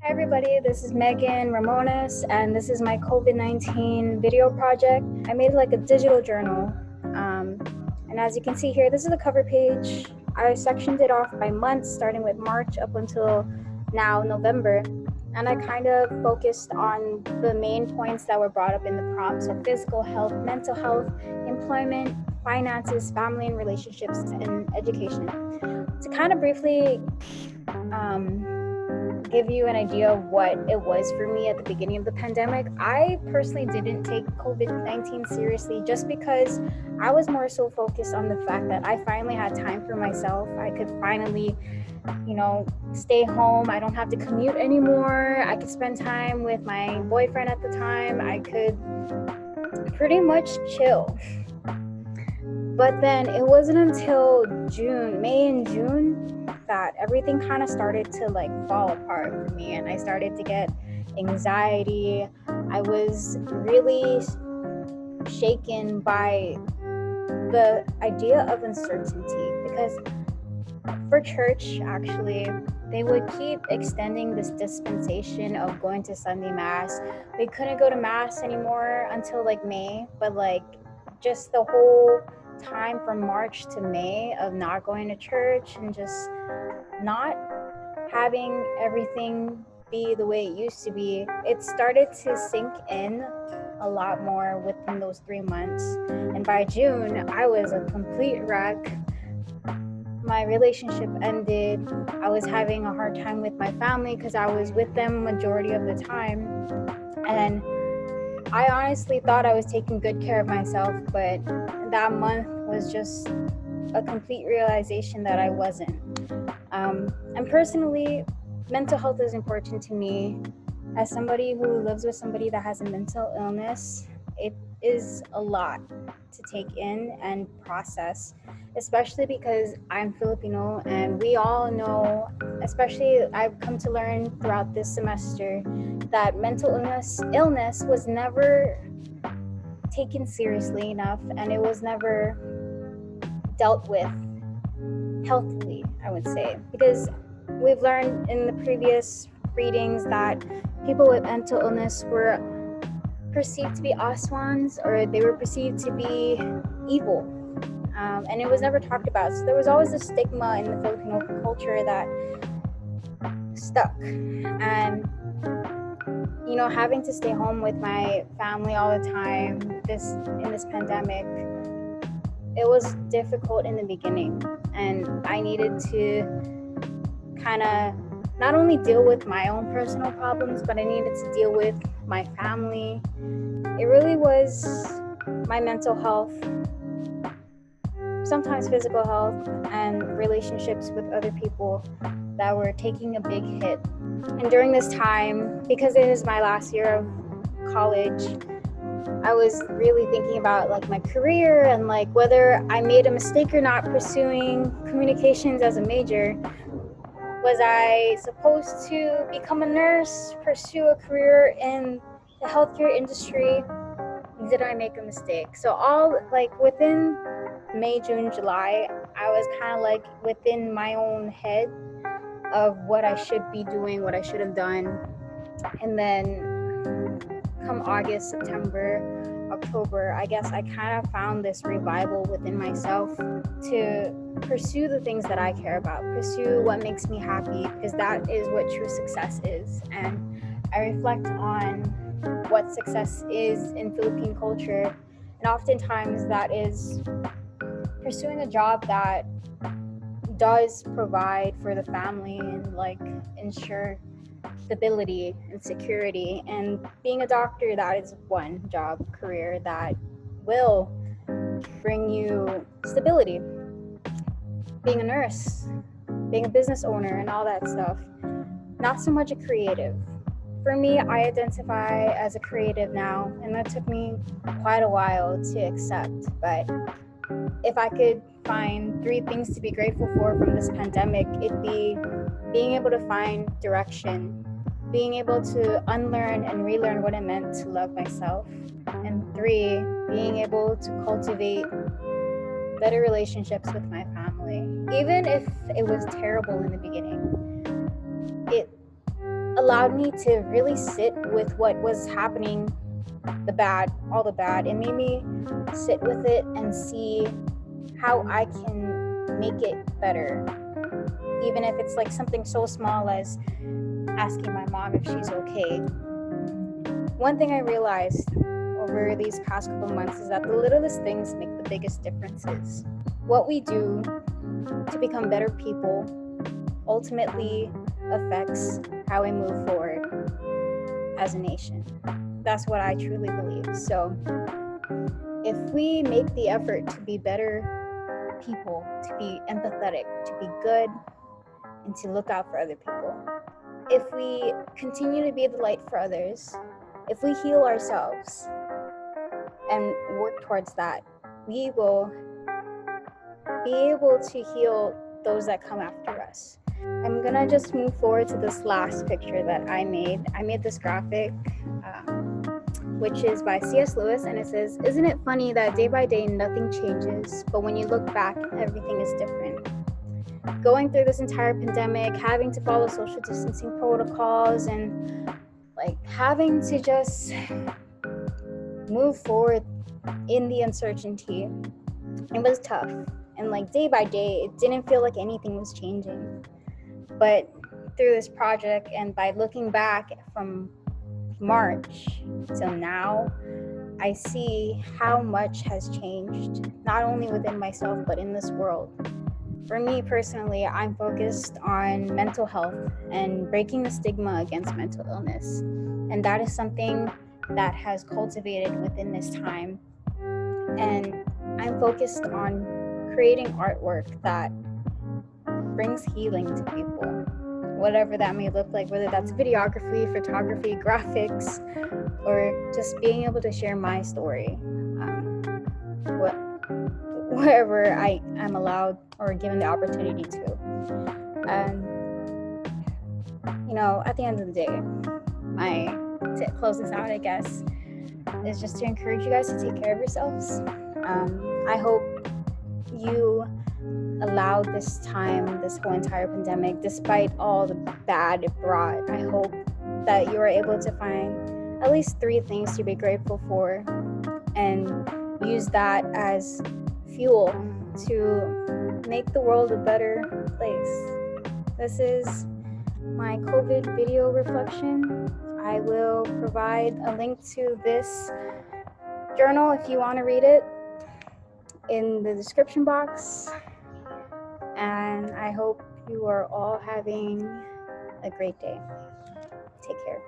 Hi everybody, this is Megan Ramones, and this is my COVID-19 video project. I made like a digital journal, and as you can see here, this is the cover page. I sectioned it off by months, starting with March up until now, November, and I kind of focused on the main points that were brought up in the prompt. So physical health, mental health, employment, finances, family and relationships, and education. To kind of briefly give you an idea of what it was for me at the beginning of the pandemic, I personally didn't take COVID-19 seriously just because I was more so focused on the fact that I finally had time for myself. I could finally, stay home. I don't have to commute anymore. I could spend time with my boyfriend at the time. I could pretty much chill. But then it wasn't until May and June, that everything kind of started to fall apart for me, and I started to get anxiety. I was really shaken by the idea of uncertainty, because for church, actually, they would keep extending this dispensation of going to Sunday Mass. We couldn't go to Mass anymore until May, but just the whole time from March to May of not going to church and just not having everything be the way it used to be, it started to sink in a lot more within those 3 months. And by June, I was a complete wreck. My relationship ended. I was having a hard time with my family because I was with them majority of the time. And I honestly thought I was taking good care of myself, but that month was just a complete realization that I wasn't. And personally, mental health is important to me. As somebody who lives with somebody that has a mental illness, it is a lot to take in and process, especially because I'm Filipino, and we all know, especially I've come to learn throughout this semester, that mental illness was never taken seriously enough, and it was never dealt with healthily, I would say, because we've learned in the previous readings that people with mental illness were perceived to be aswans, or they were perceived to be evil, and it was never talked about. So there was always a stigma in the Filipino culture that stuck. And having to stay home with my family all the time in this pandemic, it was difficult in the beginning, and I needed to kind of not only deal with my own personal problems, but I needed to deal with my family. It really was my mental health, sometimes physical health, and relationships with other people that were taking a big hit. And during this time, because it is my last year of college, I was really thinking about my career and whether I made a mistake or not pursuing communications as a major. Was I supposed to become a nurse, pursue a career in the healthcare industry? Did I make a mistake? So all within May, June, July, I was kind of within my own head of what I should be doing, what I should have done. And then come August, September, October, I guess I kind of found this revival within myself to pursue the things that I care about, pursue what makes me happy, because that is what true success is. And I reflect on what success is in Philippine culture, and oftentimes that is pursuing a job that does provide for the family and ensure stability and security. And being a doctor, that is one job career that will bring you stability. Being a nurse, being a business owner, and all that stuff, not so much a creative. For me, I identify as a creative now, and that took me quite a while to accept. But if I could find 3 things to be grateful for from this pandemic, it'd be being able to find direction, being able to unlearn and relearn what it meant to love myself, and 3, being able to cultivate better relationships with my family. Even if it was terrible in the beginning, it allowed me to really sit with what was happening, all the bad. It made me sit with it and see how I can make it better. Even if it's like something so small as asking my mom if she's okay. One thing I realized over these past couple months is that the littlest things make the biggest differences. What we do to become better people ultimately affects how we move forward as a nation. That's what I truly believe. So if we make the effort to be better people, to be empathetic, to be good, and to look out for other people, if we continue to be the light for others, if we heal ourselves and work towards that, we will be able to heal those that come after us. I'm gonna just move forward to this last picture that I made. I made this graphic, which is by C.S. Lewis, and it says, "Isn't it funny that day by day nothing changes, but when you look back, everything is different?" Going through this entire pandemic, having to follow social distancing protocols, and like having to just move forward in the uncertainty, it was tough. And like day by day, it didn't feel like anything was changing. But through this project and by looking back from March till now, I see how much has changed, not only within myself, but in this world. For me personally, I'm focused on mental health and breaking the stigma against mental illness. And that is something that has cultivated within this time. And I'm focused on creating artwork that brings healing to people, whatever that may look like, whether that's videography, photography, graphics, or just being able to share my story, wherever I am allowed or given the opportunity to. And at the end of the day, to close this out, I guess, is just to encourage you guys to take care of yourselves. I hope you allowed this time, this whole entire pandemic, despite all the bad it brought, I hope that you are able to find at least 3 things to be grateful for and use that as fuel to make the world a better place. This is my COVID video reflection. I will provide a link to this journal if you want to read it in the description box. And I hope you are all having a great day. Take care.